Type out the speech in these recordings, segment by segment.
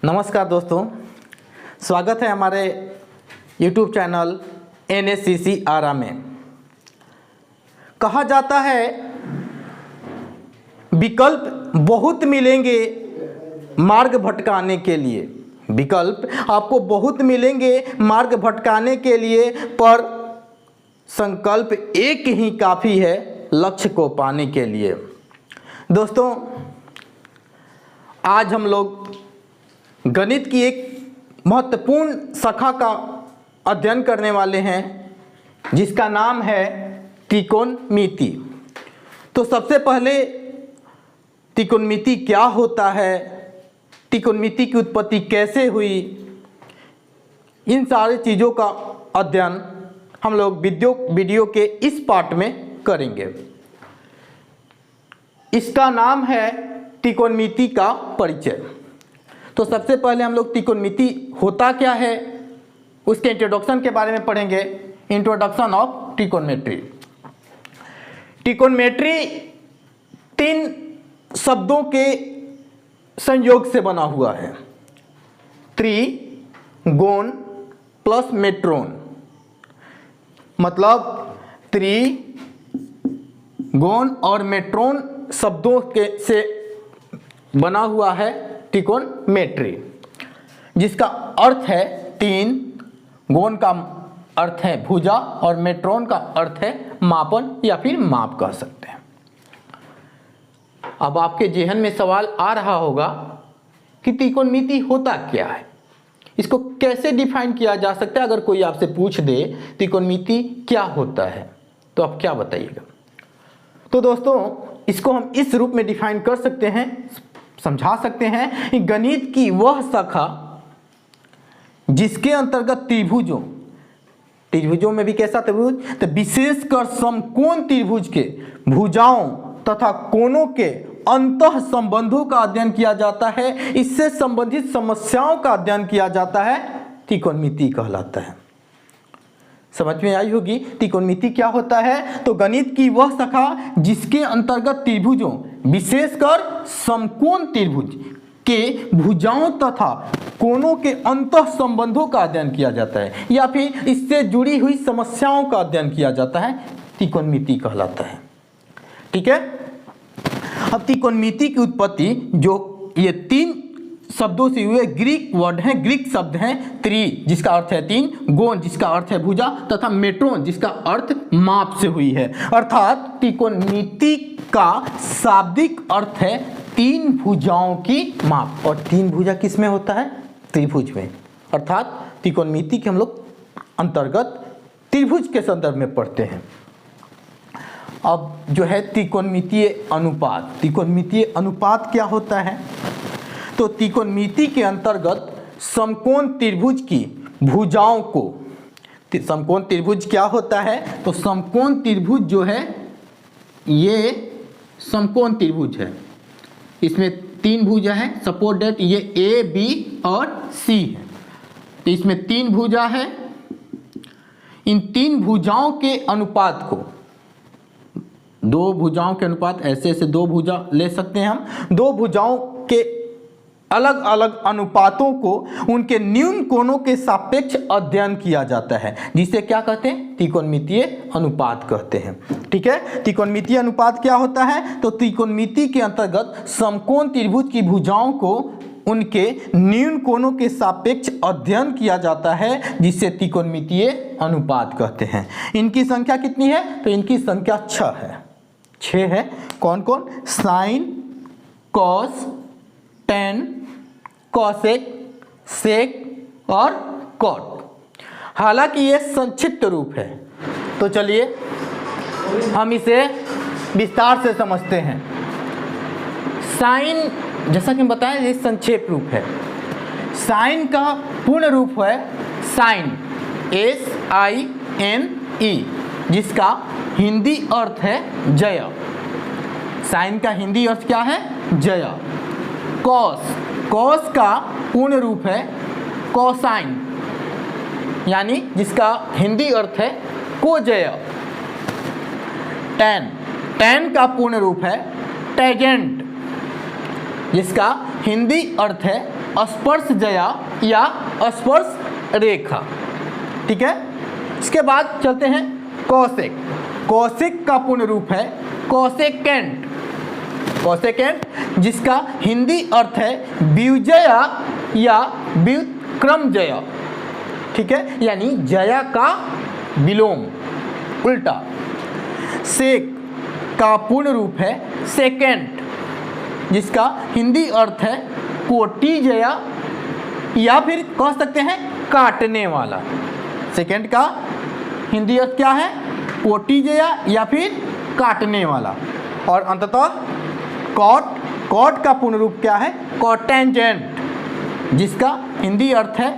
नमस्कार दोस्तों, स्वागत है हमारे YouTube चैनल NSCC आरा में। कहा जाता है विकल्प बहुत मिलेंगे मार्ग भटकाने के लिए। विकल्प आपको बहुत मिलेंगे मार्ग भटकाने के लिए, पर संकल्प एक ही काफ़ी है लक्ष्य को पाने के लिए। दोस्तों, आज हम लोग गणित की एक महत्वपूर्ण शाखा का अध्ययन करने वाले हैं जिसका नाम है त्रिकोणमिति। तो सबसे पहले त्रिकोणमिति क्या होता है, त्रिकोणमिति की उत्पत्ति कैसे हुई, इन सारी चीज़ों का अध्ययन हम लोग वीडियो के इस पार्ट में करेंगे। इसका नाम है त्रिकोणमिति का परिचय। तो सबसे पहले हम लोग त्रिकोणमिति होता क्या है उसके इंट्रोडक्शन के बारे में पढ़ेंगे। Introduction of ट्रिकोनमेट्री। ट्रिकोनमेट्री 3 शब्दों के संयोग से बना हुआ है। त्रिगोण प्लस मेट्रोन, मतलब त्रिगोण और मेट्रोन शब्दों के से बना हुआ है त्रिकोणमेट्री, जिसका अर्थ है 3, गोण का अर्थ है भुजा और मेट्रोन का अर्थ है मापन या फिर माप कह सकते हैं। अब आपके जेहन में सवाल आ रहा होगा कि त्रिकोणमिति होता क्या है, इसको कैसे डिफाइन किया जा सकता है। अगर कोई आपसे पूछ दे त्रिकोणमिति क्या होता है तो आप क्या बताइएगा। तो दोस्तों, इसको हम इस रूप में डिफाइन कर सकते हैं, समझा सकते हैं कि गणित की वह शाखा जिसके अंतर्गत त्रिभुजों में भी कैसा त्रिभुज, तो विशेषकर समकोण त्रिभुज के भुजाओं तथा कोणों के अंतः संबंधों का अध्ययन किया जाता है, इससे संबंधित समस्याओं का अध्ययन किया जाता है, त्रिकोणमिति कहलाता है। समझ में आई होगी त्रिकोणमिति क्या होता है। तो गणित की वह शाखा जिसके अंतर्गत त्रिभुजों, विशेषकर समकोण त्रिभुज के भुजाओं तथा कोणों के अंतः संबंधों का अध्ययन किया जाता है या फिर इससे जुड़ी हुई समस्याओं का अध्ययन किया जाता है, त्रिकोणमिति कहलाता है। ठीक है। अब त्रिकोणमिति की उत्पत्ति जो ये 3 शब्दों से हुए ग्रीक वर्ड हैं, ग्रीक शब्द हैं। त्रि जिसका अर्थ है 3, गोण जिसका अर्थ है भुजा तथा मेट्रोन जिसका अर्थ माप से हुई है। अर्थात त्रिकोणमिति का शाब्दिक अर्थ है 3 भुजाओं की माप। और 3 भुजा किस में होता है? त्रिभुज में। अर्थात त्रिकोणमिति के हम लोग अंतर्गत त्रिभुज के संदर्भ में पढ़ते हैं। अब जो है त्रिकोणमितीय अनुपात। त्रिकोणमितीय अनुपात क्या होता है? तो त्रिकोणमिति के अंतर्गत समकोण त्रिभुज की भुजाओं को, समकोण त्रिभुज क्या होता है? तो समकोण त्रिभुज जो है ये समकोण त्रिभुज है, इसमें 3 भुजा है। सपोज दैट ये ए, बी और सी है, तो इसमें 3 भुजा है। इन 3 भुजाओं के अनुपात को, 2 भुजाओं के अनुपात, ऐसे 2 भुजा ले सकते हैं हम। 2 भुजाओं के अलग अलग अनुपातों को उनके न्यून कोणों के सापेक्ष अध्ययन किया जाता है, जिसे क्या कहते हैं? त्रिकोणमितीय अनुपात कहते हैं। ठीक है। त्रिकोणमितीय अनुपात क्या होता है? तो त्रिकोणमिति के अंतर्गत समकोण त्रिभुज की भुजाओं को उनके न्यून कोणों के सापेक्ष अध्ययन किया जाता है, जिसे त्रिकोणमितीय अनुपात कहते हैं। इनकी संख्या कितनी है? तो इनकी संख्या 6 है। 6 है। कौन कौन? साइन, कॉस, टेन, कॉसेक, सेक और कॉट। हालांकि ये संक्षिप्त रूप है, तो चलिए हम इसे विस्तार से समझते हैं। साइन, जैसा कि हम बताएं, ये संक्षेप रूप है। साइन का पूर्ण रूप है साइन, SINE, जिसका हिंदी अर्थ है जय। साइन का हिंदी अर्थ क्या है? जय। कॉस, कॉस का पूर्ण रूप है कोसाइन, यानी जिसका हिंदी अर्थ है कोजय। टेन, टेन का पूर्ण रूप है टेजेंट, जिसका हिंदी अर्थ है स्पर्शजया या स्पर्श रेखा। ठीक है, इसके बाद चलते हैं कौशिक। कौशिक का पूर्ण रूप है कौशिकेंट। कौशिकेंट जिसका हिंदी अर्थ है व्युजया या व्युत्क्रमजया। ठीक है, यानी जया का विलोम, उल्टा। सेक का पूर्ण रूप है सेकेंट जिसका हिंदी अर्थ है कोटिजया या फिर कह सकते हैं काटने वाला। सेकेंड का हिंदी अर्थ क्या है? कोटिजया या फिर काटने वाला। और अंततः कॉट। कॉट का पूर्ण रूप क्या है? कॉटेंजेंट जिसका हिंदी अर्थ है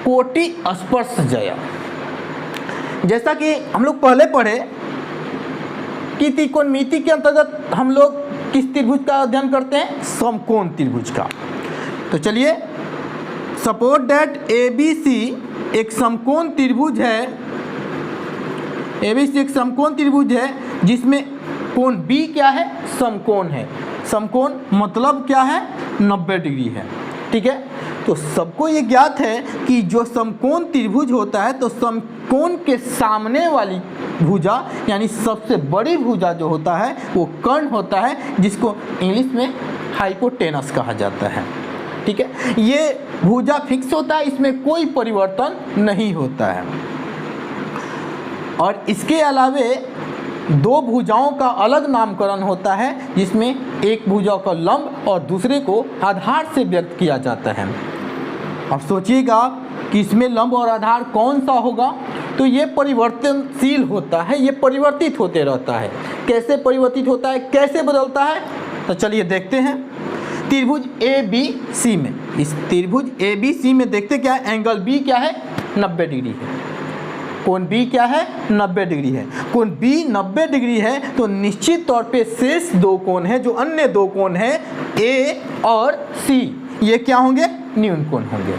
कोटि स्पर्शजया। जैसा कि हम लोग पहले पढ़े कि त्रिकोणमिति के अंतर्गत हम लोग किस त्रिभुज का अध्ययन करते हैं? समकोण त्रिभुज का। तो चलिए, सपोज दैट ABC एक समकोण त्रिभुज है। ABC एक समकोण त्रिभुज है जिसमें कोण B क्या है? समकोण है। समकोण मतलब क्या है? 90 डिग्री है। ठीक है, तो सबको ये ज्ञात है कि जो समकोण त्रिभुज होता है तो समकोण के सामने वाली भुजा यानी सबसे बड़ी भुजा जो होता है वो कर्ण होता है, जिसको इंग्लिश में हाइपोटेनस कहा जाता है। ठीक है, ये भुजा फिक्स होता है, इसमें कोई परिवर्तन नहीं होता है। और इसके अलावे दो भुजाओं का अलग नामकरण होता है जिसमें एक भुजा का लंब और दूसरे को आधार से व्यक्त किया जाता है। अब सोचिएगा कि इसमें लंब और आधार कौन सा होगा? तो ये परिवर्तनशील होता है, ये परिवर्तित होते रहता है। कैसे परिवर्तित होता है, कैसे बदलता है? तो चलिए देखते हैं। त्रिभुज ABC में, इस त्रिभुज ABC में देखते क्या है? एंगल B क्या है? 90 डिग्री है। कोण B क्या है? 90 डिग्री है। कोण B 90 डिग्री है तो निश्चित तौर पे शेष दो कोण हैं, जो अन्य दो कोण हैं A और C, ये क्या होंगे? न्यून कोण होंगे।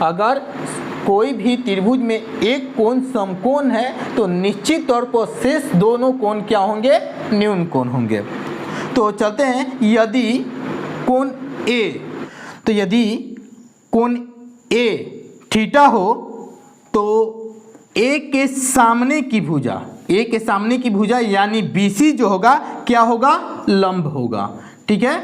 अगर कोई भी त्रिभुज में एक कोण समकोण है तो निश्चित तौर पर शेष दोनों कोण क्या होंगे? न्यून कोण होंगे। तो चलते हैं, यदि कोण A, तो यदि कोण A थीटा हो तो A के सामने की भुजा, A के सामने की भुजा यानी BC जो होगा क्या होगा? लंब होगा। ठीक है,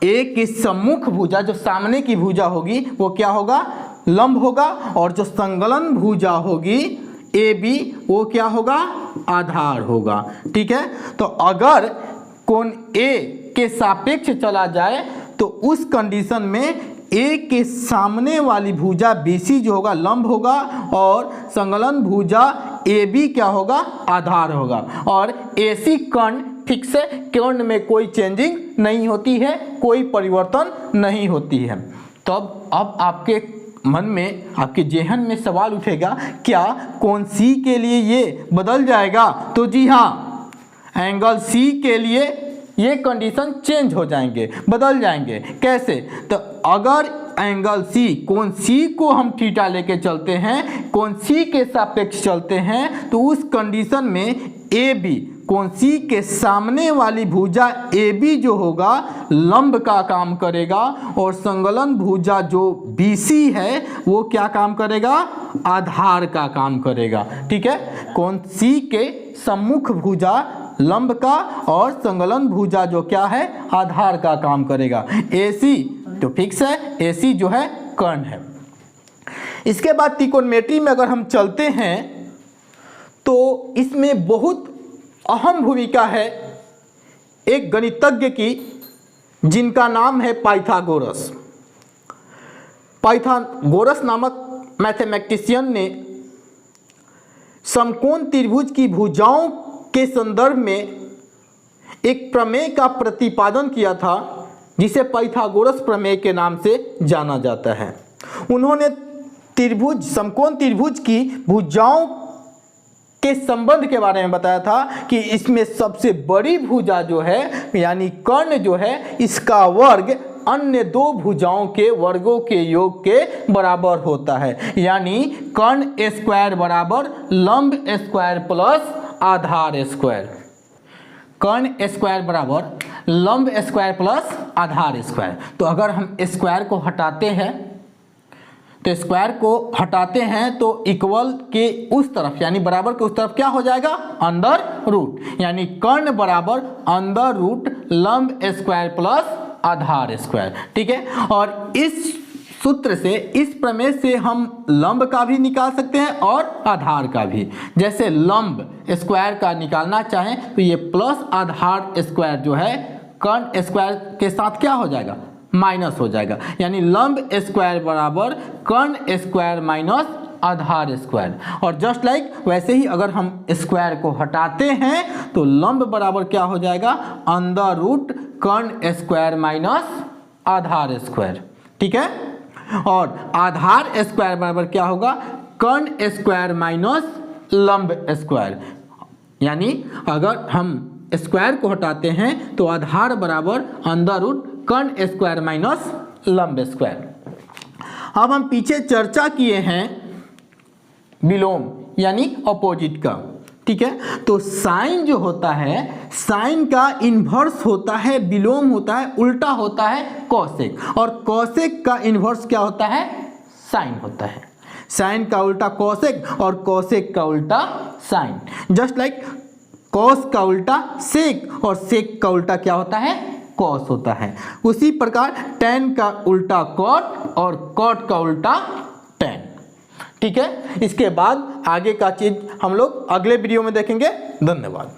A के सम्मुख भुजा, जो सामने की भुजा होगी वो क्या होगा? लंब होगा। और जो संगलन भुजा होगी AB वो क्या होगा? आधार होगा। ठीक है, तो अगर कोण A के सापेक्ष चला जाए तो उस कंडीशन में A के सामने वाली भुजा BC जो होगा लंब होगा और संगलन भुजा AB क्या होगा? आधार होगा। और AC कर्ण फिक्स है, कर्ण में कोई चेंजिंग नहीं होती है, कोई परिवर्तन नहीं होती है। तो अब आपके मन में, आपके जेहन में सवाल उठेगा, क्या कोण C के लिए ये बदल जाएगा? तो जी हाँ, एंगल C के लिए ये कंडीशन चेंज हो जाएंगे, बदल जाएंगे। कैसे? तो अगर एंगल C, कोण C को हम थीटा लेके चलते हैं, कोण C के सापेक्ष चलते हैं, तो उस कंडीशन में AB, कोण C के सामने वाली भुजा AB जो होगा लंब का काम करेगा और संगलन भुजा जो BC है वो क्या काम करेगा? आधार का काम करेगा। ठीक है, कोण C के सम्मुख भुजा लंब का और संगलन भुजा जो क्या है? आधार का काम करेगा। AC तो फिक्स है, AC जो है कर्ण है। इसके बाद त्रिकोणमिति में अगर हम चलते हैं तो इसमें बहुत अहम भूमिका है एक गणितज्ञ की जिनका नाम है पाइथागोरस। पाइथागोरस नामक मैथमेटिशियन ने समकोण त्रिभुज की भुजाओं के संदर्भ में एक प्रमेय का प्रतिपादन किया था जिसे पाइथागोरस प्रमेय के नाम से जाना जाता है। उन्होंने त्रिभुज, समकोण त्रिभुज की भुजाओं के संबंध के बारे में बताया था कि इसमें सबसे बड़ी भुजा जो है यानी कर्ण जो है, इसका वर्ग अन्य दो भुजाओं के वर्गों के योग के बराबर होता है। यानी कर्ण स्क्वायर बराबर लंब स्क्वायर प्लस आधार स्क्वायर। कर्ण स्क्वायर बराबर लंब स्क्वायर प्लस आधार स्क्वायर। तो अगर हम स्क्वायर को हटाते हैं तो स्क्वायर को हटाते हैं तो इक्वल के उस तरफ यानी बराबर के उस तरफ क्या हो जाएगा, अंडर रूट, यानी कर्ण बराबर अंडर रूट लंब स्क्वायर प्लस आधार स्क्वायर। ठीक है, और इस सूत्र से, इस प्रमेय से हम लंब का भी निकाल सकते हैं और आधार का भी। जैसे लंब स्क्वायर का निकालना चाहें तो ये प्लस आधार स्क्वायर जो है कर्ण स्क्वायर के साथ क्या हो जाएगा, माइनस हो जाएगा, यानी लंब स्क्वायर बराबर कर्ण स्क्वायर माइनस आधार स्क्वायर। और जस्ट लाइक वैसे ही अगर हम स्क्वायर को हटाते हैं तो लंब बराबर क्या हो जाएगा, अंडर रूट कर्ण स्क्वायर माइनस आधार स्क्वायर। ठीक है, और आधार स्क्वायर बराबर क्या होगा, कर्ण स्क्वायर माइनस लंब स्क्वायर, यानी अगर हम स्क्वायर को हटाते हैं तो आधार बराबर अंडर रूट कर्ण स्क्वायर माइनस लंब स्क्वायर। अब हम पीछे चर्चा किए हैं विलोम यानी अपोजिट का। ठीक है, तो साइन जो होता है, साइन का इन्वर्स होता है, विलोम होता है, उल्टा होता है कोसेक, और कोसेक का इन्वर्स क्या होता है, साइन होता है। साइन का उल्टा कोसेक और कोसेक का उल्टा साइन। जस्ट लाइक कॉस का उल्टा सेक और सेक का उल्टा क्या होता है, कॉस होता है। उसी प्रकार टेन का उल्टा कॉट और कॉट का उल्टा टेन। ठीक है, इसके बाद आगे का चीज हम लोग अगले वीडियो में देखेंगे। धन्यवाद।